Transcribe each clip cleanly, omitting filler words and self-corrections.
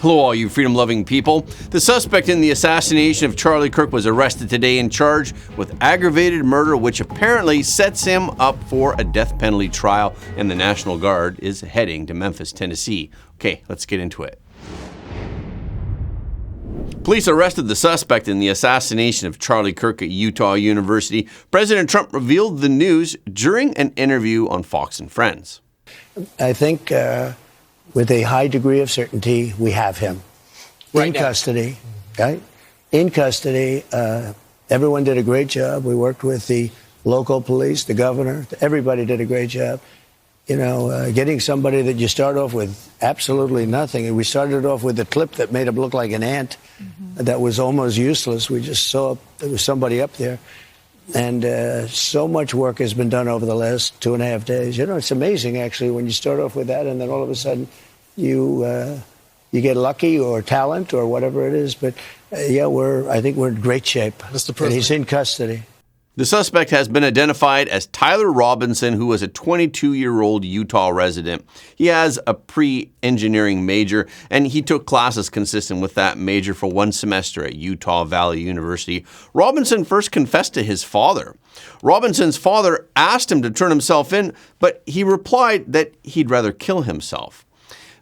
Hello, all you freedom-loving people. The suspect in the assassination of Charlie Kirk was arrested today and charged with aggravated murder, which apparently sets him up for a death penalty trial, and the National Guard is heading to Memphis, Tennessee. Okay, let's get into it. Police arrested the suspect in the assassination of Charlie Kirk at Utah University. President Trump revealed the news during an interview on Fox and Friends. I think with a high degree of certainty, we have him in custody. Right? In custody. Everyone did a great job. We worked with the local police, the governor. Everybody did a great job. You know, getting somebody that you start off with absolutely nothing. And we started off with a clip that made him look like an ant that was almost useless. We just saw there was somebody up there. And so much work has been done over the last 2.5 days. You know, it's amazing, actually, when you start off with that and then all of a sudden you get lucky or talent or whatever it is. But, yeah, I think we're in great shape. Mr. President. And he's in custody. The suspect has been identified as Tyler Robinson, who is a 22-year-old Utah resident. He has a pre-engineering major, and he took classes consistent with that major for 1 semester at Utah Valley University. Robinson first confessed to his father. Robinson's father asked him to turn himself in, but he replied that he'd rather kill himself.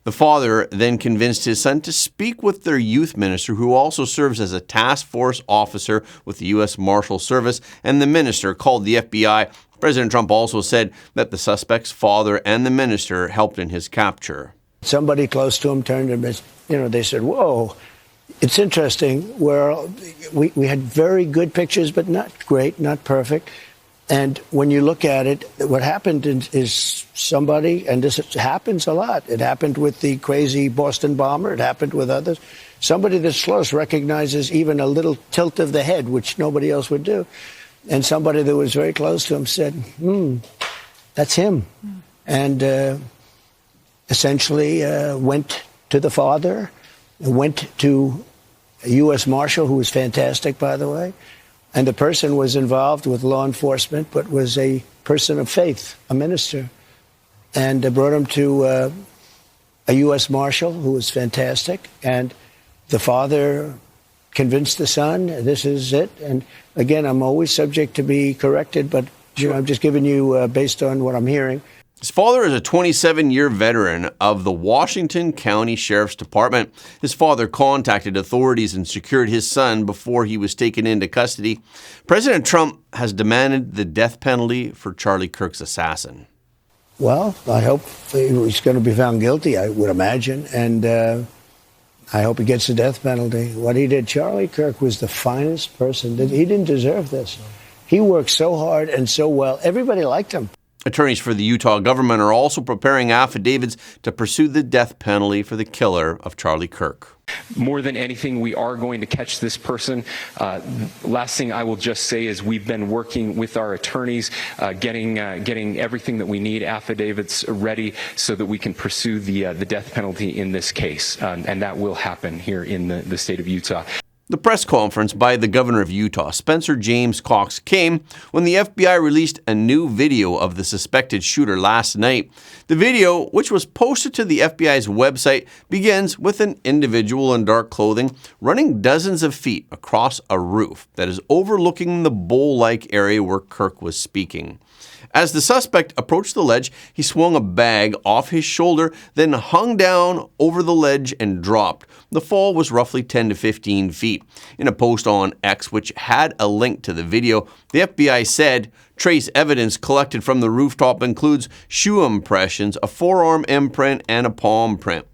The father then convinced his son to speak with their youth minister, who also serves as a task force officer with the U.S. Marshal Service, and the minister called the FBI. President Trump also said that the suspect's father and the minister helped in his capture. Somebody close to him turned to him, you know, they said, whoa, it's interesting. We had very good pictures, but not great, not perfect. And when you look at it, what happened is somebody, and this happens a lot. It happened with the crazy Boston bomber. It happened with others. Somebody that's close recognizes even a little tilt of the head, which nobody else would do. And somebody that was very close to him said, that's him. And essentially went to the father, went to a U.S. Marshal, who was fantastic, by the way. And the person was involved with law enforcement, but was a person of faith, a minister. And brought him to a U.S. Marshal, who was fantastic. And the father convinced the son, this is it. And again, I'm always subject to be corrected, but you know, I'm just giving you based on what I'm hearing. His father is a 27-year veteran of the Washington County Sheriff's Department. His father contacted authorities and secured his son before he was taken into custody. President Trump has demanded the death penalty for Charlie Kirk's assassin. Well, I hope he's going to be found guilty, I would imagine, and I hope he gets the death penalty. What he did, Charlie Kirk was the finest person. He didn't deserve this. He worked so hard and so well. Everybody liked him. Attorneys for the Utah government are also preparing affidavits to pursue the death penalty for the killer of Charlie Kirk. More than anything, we are going to catch this person. Last thing I will just say is we've been working with our attorneys, getting everything that we need, affidavits ready, so that we can pursue the death penalty in this case, and that will happen here in the state of Utah. The press conference by the governor of Utah, Spencer James Cox, came when the FBI released a new video of the suspected shooter last night. The video, which was posted to the FBI's website, begins with an individual in dark clothing running dozens of feet across a roof that is overlooking the bowl-like area where Kirk was speaking. As the suspect approached the ledge, he swung a bag off his shoulder, then hung down over the ledge and dropped. The fall was roughly 10 to 15 feet. In a post on X, which had a link to the video, the FBI said, trace evidence collected from the rooftop includes shoe impressions, a forearm imprint, and a palm print.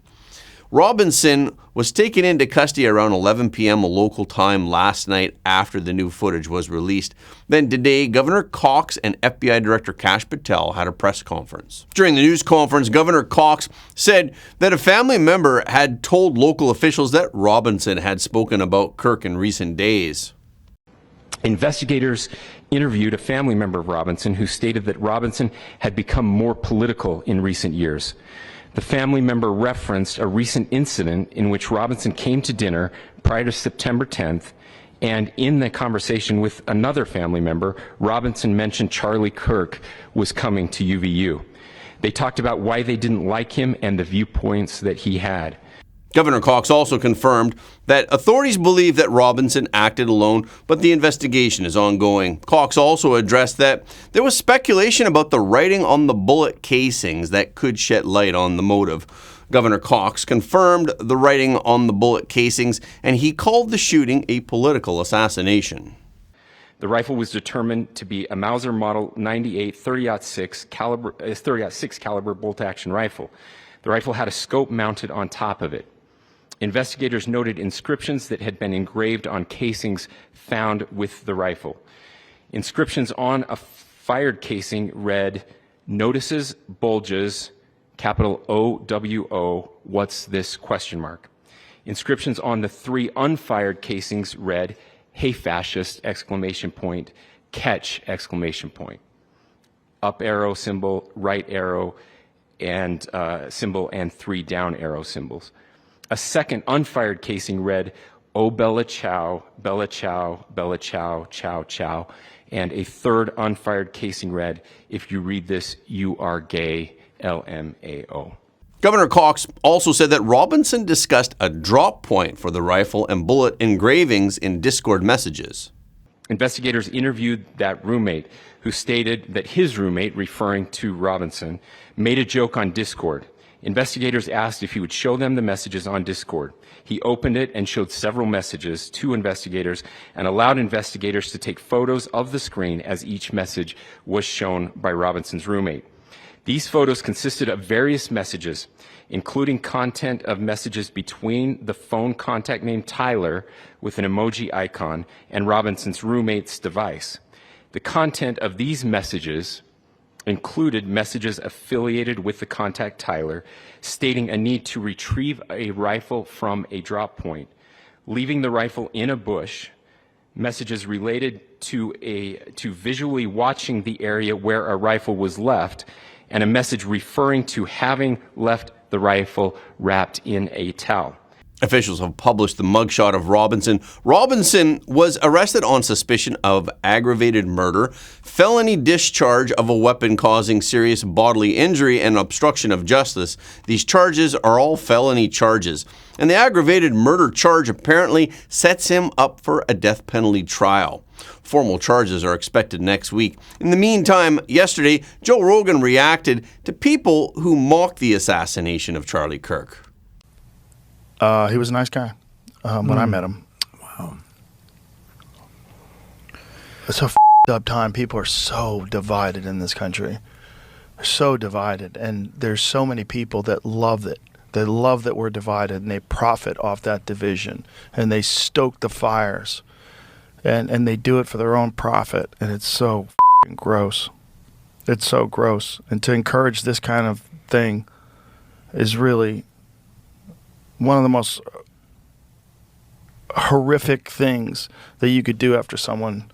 Robinson was taken into custody around 11 p.m. local time last night after the new footage was released. Then today, Governor Cox and FBI Director Kash Patel had a press conference. During the news conference, Governor Cox said that a family member had told local officials that Robinson had spoken about Kirk in recent days. Investigators interviewed a family member of Robinson who stated that Robinson had become more political in recent years. The family member referenced a recent incident in which Robinson came to dinner prior to September 10th, and in the conversation with another family member, Robinson mentioned Charlie Kirk was coming to UVU. They talked about why they didn't like him and the viewpoints that he had. Governor Cox also confirmed that authorities believe that Robinson acted alone, but the investigation is ongoing. Cox also addressed that there was speculation about the writing on the bullet casings that could shed light on the motive. Governor Cox confirmed the writing on the bullet casings, and he called the shooting a political assassination. The rifle was determined to be a Mauser Model 98 30-06 caliber bolt-action rifle. The rifle had a scope mounted on top of it. Investigators noted inscriptions that had been engraved on casings found with the rifle. Inscriptions on a fired casing read, "Notices, bulges, capital OWO, what's this?" ? Inscriptions on the 3 unfired casings read, "Hey fascist!" ! Catch! Up arrow symbol, right arrow and symbol, and 3 down arrow symbols. A second unfired casing read, "Oh Bella Chow, Bella Chow, Bella Chow, Chow Chow." And a third unfired casing read, "If you read this, you are gay, LMAO." Governor Cox also said that Robinson discussed a drop point for the rifle and bullet engravings in Discord messages. Investigators interviewed that roommate, who stated that his roommate, referring to Robinson, made a joke on Discord. Investigators asked if he would show them the messages on Discord. He opened it and showed several messages to investigators and allowed investigators to take photos of the screen as each message was shown by Robinson's roommate. These photos consisted of various messages, including content of messages between the phone contact named Tyler with an emoji icon and Robinson's roommate's device. The content of these messages included messages affiliated with the contact Tyler, stating a need to retrieve a rifle from a drop point, leaving the rifle in a bush, messages related to visually watching the area where a rifle was left, and a message referring to having left the rifle wrapped in a towel. Officials have published the mugshot of Robinson. Robinson was arrested on suspicion of aggravated murder, felony discharge of a weapon causing serious bodily injury, and obstruction of justice. These charges are all felony charges, and the aggravated murder charge apparently sets him up for a death penalty trial. Formal charges are expected next week. In the meantime, yesterday, Joe Rogan reacted to people who mocked the assassination of Charlie Kirk. He was a nice guy when I met him. Wow. It's a up time. People are so divided in this country. They're so divided. And there's so many people that love it. They love that we're divided, and they profit off that division. And they stoke the fires. And they do it for their own profit. And it's so gross. It's so gross. And to encourage this kind of thing is really one of the most horrific things that you could do after someone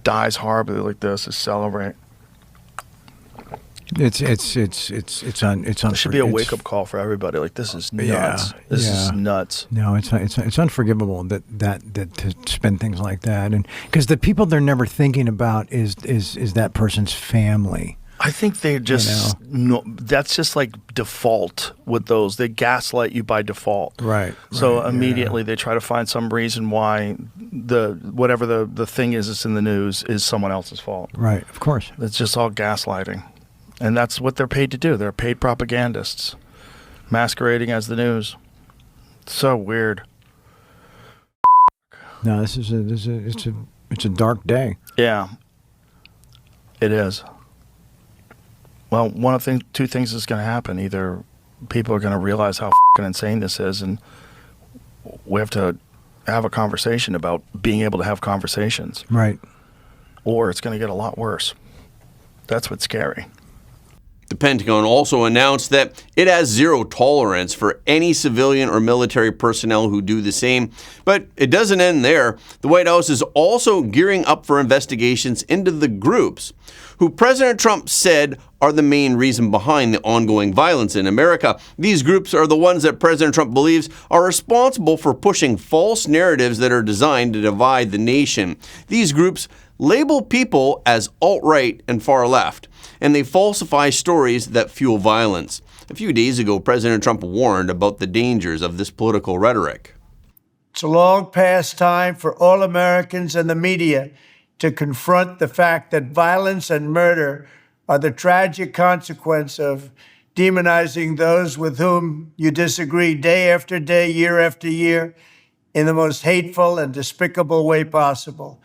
dies horribly like this is celebrate. It's It should be a wake up call for everybody. Like, this is nuts. This is nuts. No, it's unforgivable that to spend things like that, and because the people they're never thinking about is that person's family. I think they just that's just like default with those. They gaslight you by default. Right. So immediately they try to find some reason why whatever the thing is that's in the news is someone else's fault. Right, of course. It's just all gaslighting. And that's what they're paid to do. They're paid propagandists masquerading as the news. It's so weird. No, it's a dark day. Yeah. It is. Well, one of two things is going to happen. Either people are going to realize how insane this is, and we have to have a conversation about being able to have conversations. Right. Or it's going to get a lot worse. That's what's scary. The Pentagon also announced that it has zero tolerance for any civilian or military personnel who do the same. But it doesn't end there. The White House is also gearing up for investigations into the groups who President Trump said are the main reason behind the ongoing violence in America. These groups are the ones that President Trump believes are responsible for pushing false narratives that are designed to divide the nation. These groups label people as alt-right and far-left, and they falsify stories that fuel violence. A few days ago, President Trump warned about the dangers of this political rhetoric. It's a long past time for all Americans and the media to confront the fact that violence and murder are the tragic consequence of demonizing those with whom you disagree day after day, year after year, in the most hateful and despicable way possible.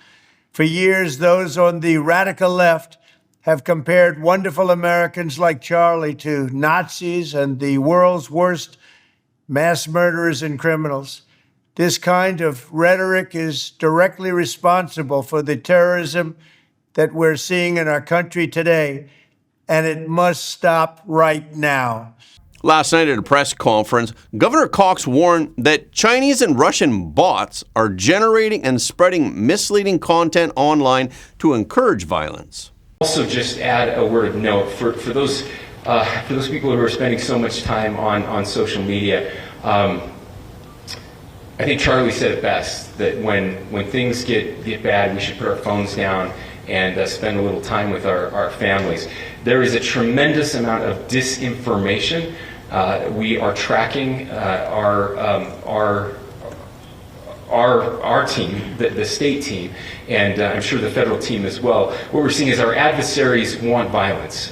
For years, those on the radical left have compared wonderful Americans like Charlie to Nazis and the world's worst mass murderers and criminals. This kind of rhetoric is directly responsible for the terrorism that we're seeing in our country today, and it must stop right now. Last night at a press conference, Governor Cox warned that Chinese and Russian bots are generating and spreading misleading content online to encourage violence. Also, just add a word of note for those people who are spending so much time on social media. I think Charlie said it best, that when things get bad, we should put our phones down and spend a little time with our families. There is a tremendous amount of disinformation. We are tracking our team, the state team, and I'm sure the federal team as well. What we're seeing is our adversaries want violence.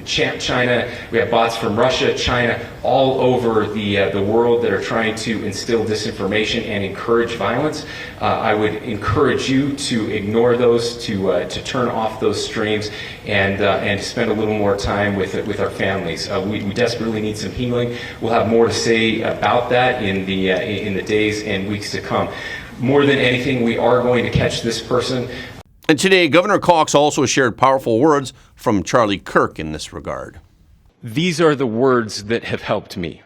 China, we have bots from Russia, China, all over the world that are trying to instill disinformation and encourage violence. I would encourage you to ignore those, to turn off those streams, and to spend a little more time with our families. We desperately need some healing. We'll have more to say about that in the days and weeks to come. More than anything, we are going to catch this person. And today, Governor Cox also shared powerful words from Charlie Kirk in this regard. These are the words that have helped me.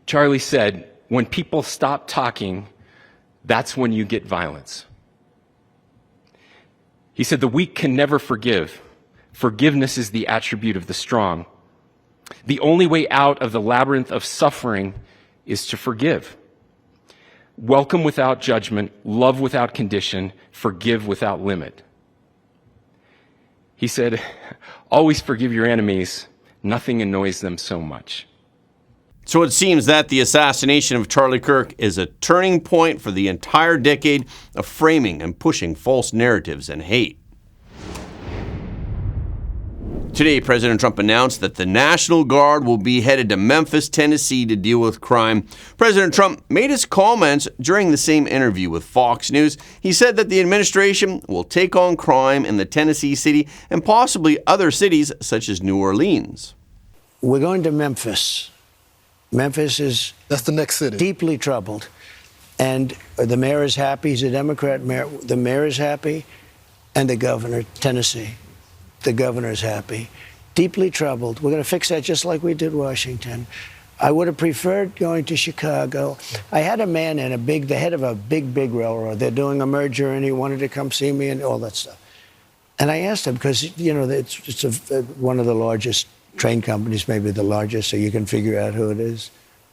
Charlie said, when people stop talking, that's when you get violence. He said, the weak can never forgive. Forgiveness is the attribute of the strong. The only way out of the labyrinth of suffering is to forgive. Welcome without judgment, love without condition, forgive without limit. He said, always forgive your enemies. Nothing annoys them so much. So it seems that the assassination of Charlie Kirk is a turning point for the entire decade of framing and pushing false narratives and hate. Today, President Trump announced that the National Guard will be headed to Memphis, Tennessee to deal with crime. President Trump made his comments during the same interview with Fox News. He said that the administration will take on crime in the Tennessee city and possibly other cities such as New Orleans. We're going to Memphis. Memphis is That's the next city. Deeply troubled. And the mayor is happy. He's a Democrat mayor. The mayor is happy. And the governor, Tennessee. The governor is happy. Deeply troubled. We're going to fix that just like we did Washington. I would have preferred going to Chicago. I had a man in the head of a big railroad. They're doing a merger, and he wanted to come see me and all that stuff. And I asked him, because, you know, it's one of the largest train companies, maybe the largest, so you can figure out who it is.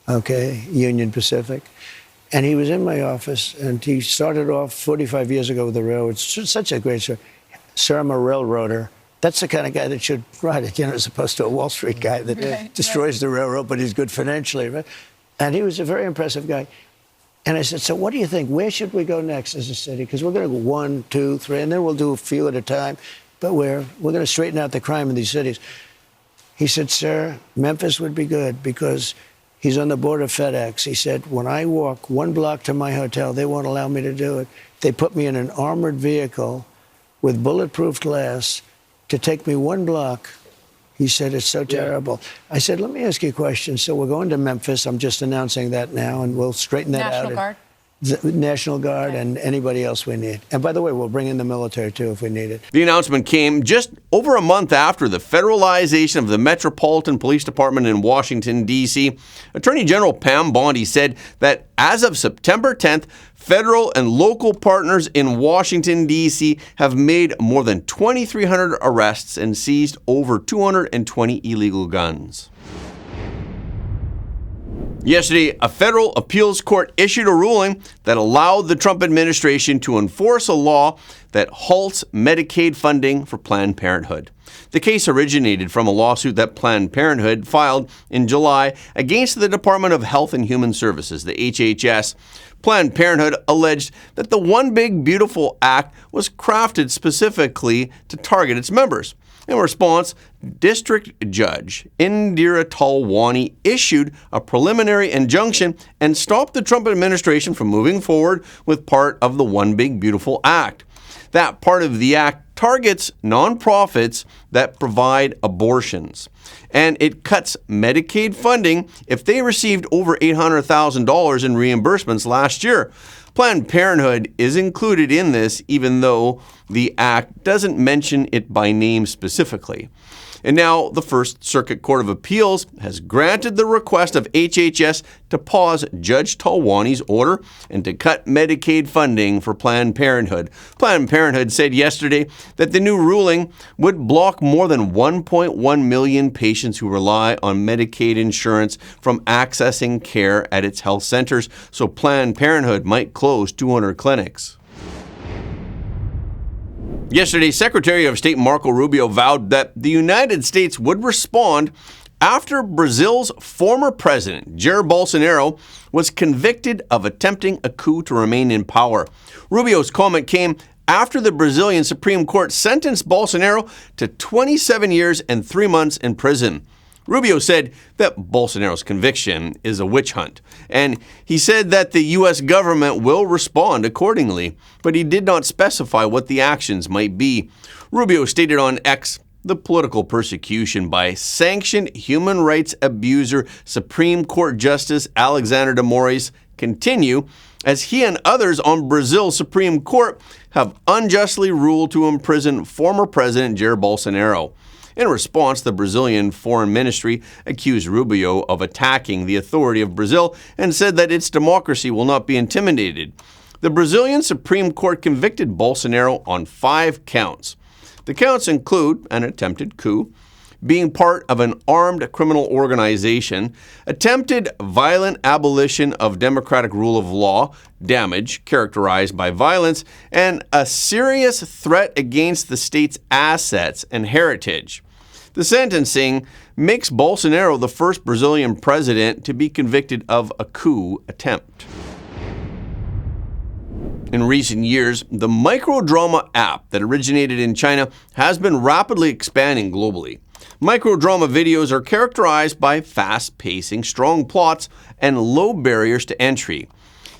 Okay, Union Pacific. And he was in my office, and he started off 45 years ago with the railroad. It's such a great story. Sir, I'm a railroader. That's the kind of guy that should ride it, you know, as opposed to a Wall Street guy that destroys the railroad, but he's good financially, right? And he was a very impressive guy. And I said, so what do you think? Where should we go next as a city? Because we're going to go 1, 2, 3, and then we'll do a few at a time. But we're going to straighten out the crime in these cities. He said, sir, Memphis would be good because he's on the board of FedEx. He said, when I walk 1 block to my hotel, they won't allow me to do it. They put me in an armored vehicle with bulletproof glass to take me 1 block. He said, it's so terrible. I said, let me ask you a question. So we're going to Memphis. I'm just announcing that now, and we'll straighten that out. National Guard? National Guard and anybody else we need. And by the way, we'll bring in the military, too, if we need it. The announcement came just over a month after the federalization of the Metropolitan Police Department in Washington, D.C. Attorney General Pam Bondi said that as of September 10th, federal and local partners in Washington, D.C. have made more than 2,300 arrests and seized over 220 illegal guns. Yesterday, a federal appeals court issued a ruling that allowed the Trump administration to enforce a law that halts Medicaid funding for Planned Parenthood. The case originated from a lawsuit that Planned Parenthood filed in July against the Department of Health and Human Services, the HHS. Planned Parenthood alleged that the One Big Beautiful Act was crafted specifically to target its members. In response, District Judge Indira Talwani issued a preliminary injunction and stopped the Trump administration from moving forward with part of the One Big Beautiful Act. That part of the act targets nonprofits that provide abortions, and it cuts Medicaid funding if they received over $800,000 in reimbursements last year. Planned Parenthood is included in this, even though the act doesn't mention it by name specifically. And now the First Circuit Court of Appeals has granted the request of HHS to pause Judge Talwani's order and to cut Medicaid funding for Planned Parenthood. Planned Parenthood said yesterday that the new ruling would block more than 1.1 million patients who rely on Medicaid insurance from accessing care at its health centers, so Planned Parenthood might close 200 clinics. Yesterday, Secretary of State Marco Rubio vowed that the United States would respond after Brazil's former president, Jair Bolsonaro, was convicted of attempting a coup to remain in power. Rubio's comment came after the Brazilian Supreme Court sentenced Bolsonaro to 27 years and 3 months in prison. Rubio said that Bolsonaro's conviction is a witch hunt, and he said that the U.S. government will respond accordingly, but he did not specify what the actions might be. Rubio stated on X, the political persecution by sanctioned human rights abuser Supreme Court Justice Alexandre de Moraes continue as he and others on Brazil's Supreme Court have unjustly ruled to imprison former President Jair Bolsonaro. In response, the Brazilian Foreign Ministry accused Rubio of attacking the authority of Brazil and said that its democracy will not be intimidated. The Brazilian Supreme Court convicted Bolsonaro on 5 counts. The counts include an attempted coup, being part of an armed criminal organization, attempted violent abolition of democratic rule of law, damage characterized by violence, and a serious threat against the state's assets and heritage. The sentencing makes Bolsonaro the first Brazilian president to be convicted of a coup attempt. In recent years, the microdrama app that originated in China has been rapidly expanding globally. Microdrama videos are characterized by fast-pacing, strong plots, and low barriers to entry.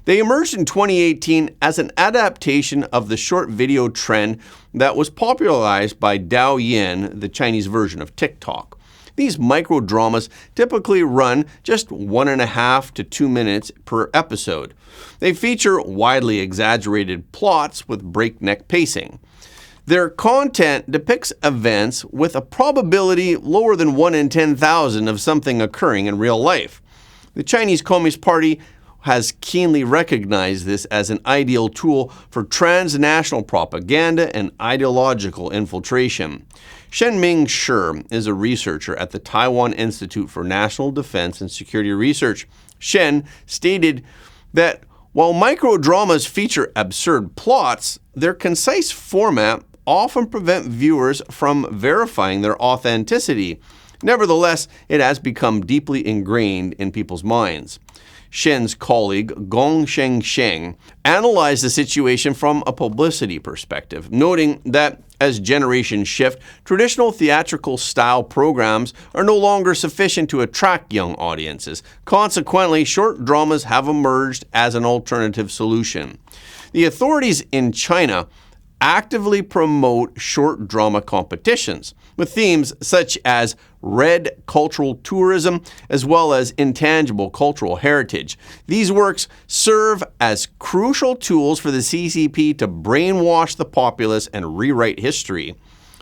They emerged in 2018 as an adaptation of the short video trend that was popularized by Douyin, the Chinese version of TikTok. These microdramas typically run just 1.5 to 2 minutes per episode. They feature widely exaggerated plots with breakneck pacing. Their content depicts events with a probability lower than 1 in 10,000 of something occurring in real life. The Chinese Communist Party has keenly recognized this as an ideal tool for transnational propaganda and ideological infiltration. Shenming Shi is a researcher at the Taiwan Institute for National Defense and Security Research. Shen stated that while microdramas feature absurd plots, their concise format often prevent viewers from verifying their authenticity. Nevertheless, it has become deeply ingrained in people's minds. Shen's colleague, Gong Sheng, analyzed the situation from a publicity perspective, noting that as generations shift, traditional theatrical-style programs are no longer sufficient to attract young audiences. Consequently, short dramas have emerged as an alternative solution. The authorities in China actively promote short drama competitions with themes such as red cultural tourism as well as intangible cultural heritage. These works serve as crucial tools for the CCP to brainwash the populace and rewrite history.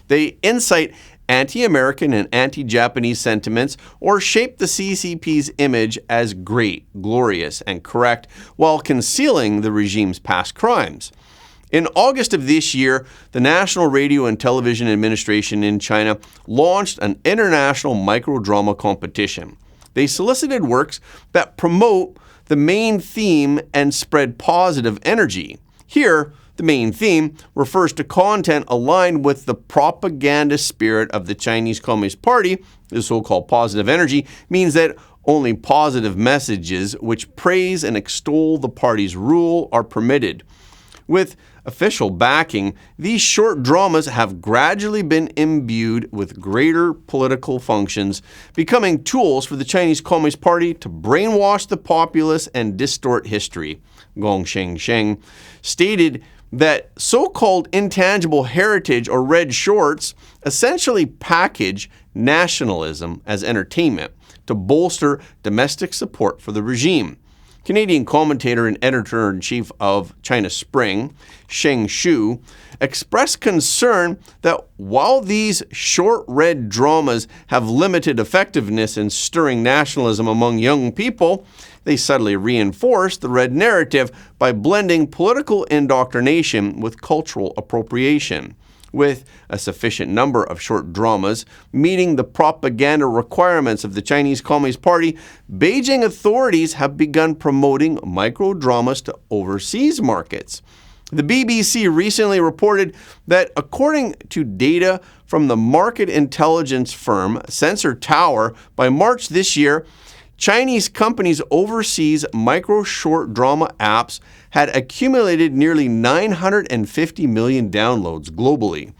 They incite anti-American and anti-Japanese sentiments or shape the CCP's image as great, glorious, and correct while concealing the regime's past crimes. In August of this year, the National Radio and Television Administration in China launched an international microdrama competition. They solicited works that promote the main theme and spread positive energy. Here, the main theme refers to content aligned with the propaganda spirit of the Chinese Communist Party. The so-called positive energy means that only positive messages which praise and extol the party's rule are permitted. With official backing, these short dramas have gradually been imbued with greater political functions, becoming tools for the Chinese Communist Party to brainwash the populace and distort history. Gong Sheng stated that so-called intangible heritage or red shorts essentially package nationalism as entertainment to bolster domestic support for the regime. Canadian commentator and editor-in-chief of China Spring, Sheng Shu, expressed concern that while these short red dramas have limited effectiveness in stirring nationalism among young people, they subtly reinforce the red narrative by blending political indoctrination with cultural appropriation. With a sufficient number of short dramas meeting the propaganda requirements of the Chinese Communist Party, Beijing authorities have begun promoting micro-dramas to overseas markets. The BBC recently reported that according to data from the market intelligence firm Sensor Tower, by March this year, Chinese companies' overseas micro-short drama apps had accumulated nearly 950 million downloads globally.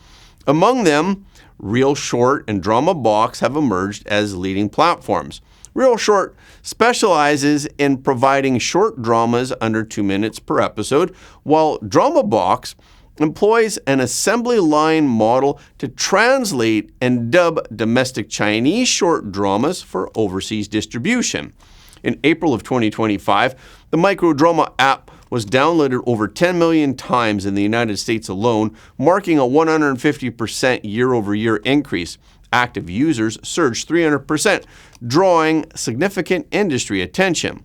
Among them, Real Short and Drama Box have emerged as leading platforms. Real Short specializes in providing short dramas under 2 minutes per episode, while Drama Box employs an assembly line model to translate and dub domestic Chinese short dramas for overseas distribution. In April of 2025, the microdrama app was downloaded over 10 million times in the United States alone, marking a 150% year-over-year increase. Active users surged 300%, drawing significant industry attention.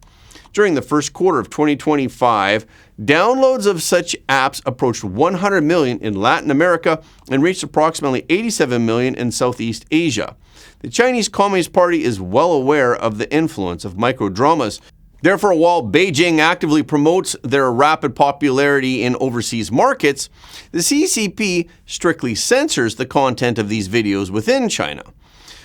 During the first quarter of 2025, downloads of such apps approached 100 million in Latin America and reached approximately 87 million in Southeast Asia. The Chinese Communist Party is well aware of the influence of microdramas. Therefore, while Beijing actively promotes their rapid popularity in overseas markets, the CCP strictly censors the content of these videos within China.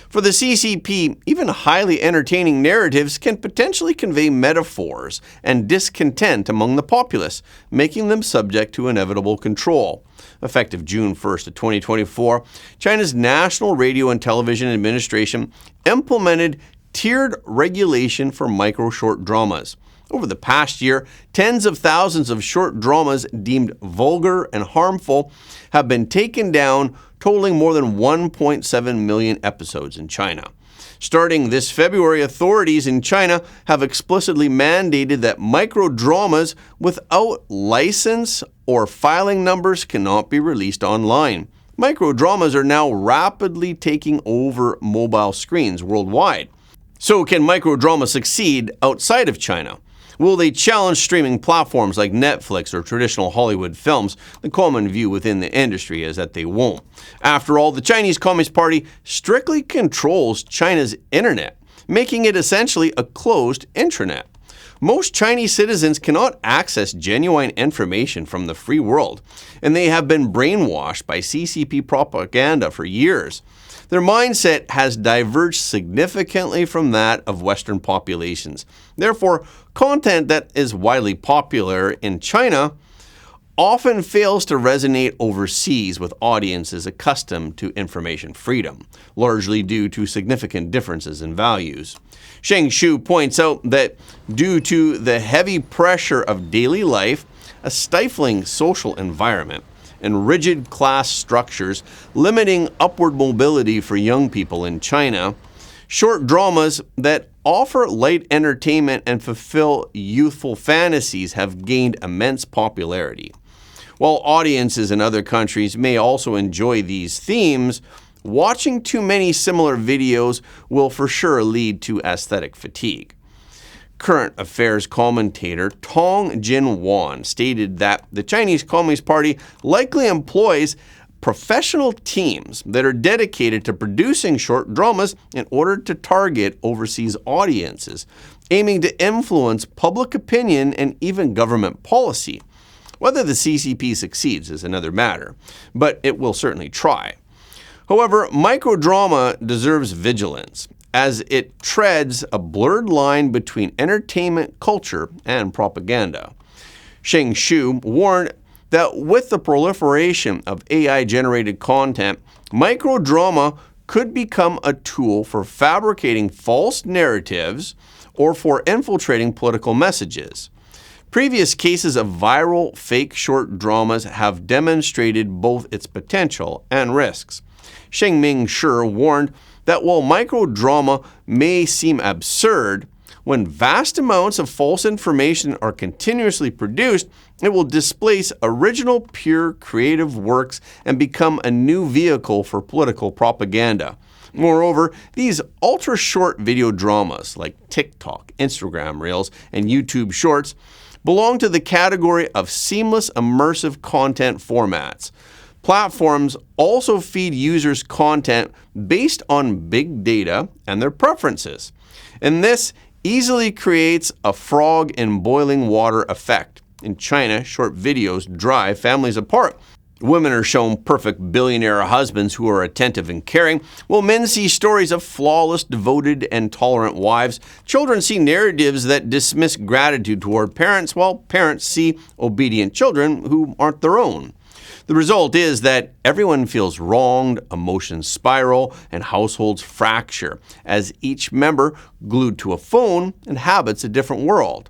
For the CCP, even highly entertaining narratives can potentially convey metaphors and discontent among the populace, making them subject to inevitable control. Effective June 1st of 2024, China's National Radio and Television Administration implemented tiered regulation for micro-short dramas. Over the past year, tens of thousands of short dramas deemed vulgar and harmful have been taken down, totaling more than 1.7 million episodes in China. Starting this February, authorities in China have explicitly mandated that microdramas without license or filing numbers cannot be released online. Microdramas are now rapidly taking over mobile screens worldwide. So can microdrama succeed outside of China? Will they challenge streaming platforms like Netflix or traditional Hollywood films? The common view within the industry is that they won't. After all, the Chinese Communist Party strictly controls China's internet, making it essentially a closed intranet. Most Chinese citizens cannot access genuine information from the free world, and they have been brainwashed by CCP propaganda for years. Their mindset has diverged significantly from that of Western populations. Therefore, content that is widely popular in China often fails to resonate overseas with audiences accustomed to information freedom, largely due to significant differences in values. Sheng Shu points out that due to the heavy pressure of daily life, a stifling social environment, and rigid class structures limiting upward mobility for young people in China, short dramas that offer light entertainment and fulfill youthful fantasies have gained immense popularity. While audiences in other countries may also enjoy these themes, watching too many similar videos will for sure lead to aesthetic fatigue. Current affairs commentator Tong Jin-wan stated that the Chinese Communist Party likely employs professional teams that are dedicated to producing short dramas in order to target overseas audiences, aiming to influence public opinion and even government policy. Whether the CCP succeeds is another matter, but it will certainly try. However, microdrama deserves vigilance, as it treads a blurred line between entertainment culture and propaganda. Sheng Shu warned that with the proliferation of AI-generated content, microdrama could become a tool for fabricating false narratives or for infiltrating political messages. Previous cases of viral fake short dramas have demonstrated both its potential and risks. Sheng Ming Shi warned that while microdrama may seem absurd, when vast amounts of false information are continuously produced, it will displace original, pure, creative works and become a new vehicle for political propaganda. Moreover, these ultra-short video dramas like TikTok, Instagram Reels, and YouTube Shorts belong to the category of seamless, immersive content formats. Platforms also feed users content based on big data and their preferences. And this easily creates a frog in boiling water effect. In China, short videos drive families apart. Women are shown perfect billionaire husbands who are attentive and caring, while men see stories of flawless, devoted, and tolerant wives. Children see narratives that dismiss gratitude toward parents, while parents see obedient children who aren't their own. The result is that everyone feels wronged, emotions spiral, and households fracture, as each member, glued to a phone, inhabits a different world.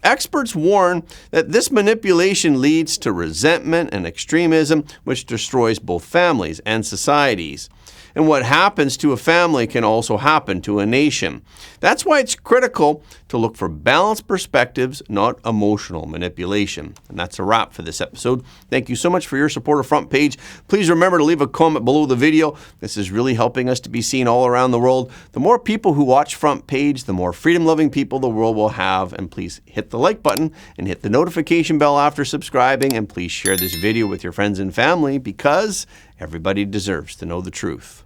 Experts warn that this manipulation leads to resentment and extremism, which destroys both families and societies. And what happens to a family can also happen to a nation. That's why it's critical to look for balanced perspectives, not emotional manipulation. And that's a wrap for this episode. Thank you so much for your support of Front Page. Please remember to leave a comment below the video. This is really helping us to be seen all around the world. The more people who watch Front Page, the more freedom-loving people the world will have. And please hit the like button and hit the notification bell after subscribing. And please share this video with your friends and family, because everybody deserves to know the truth.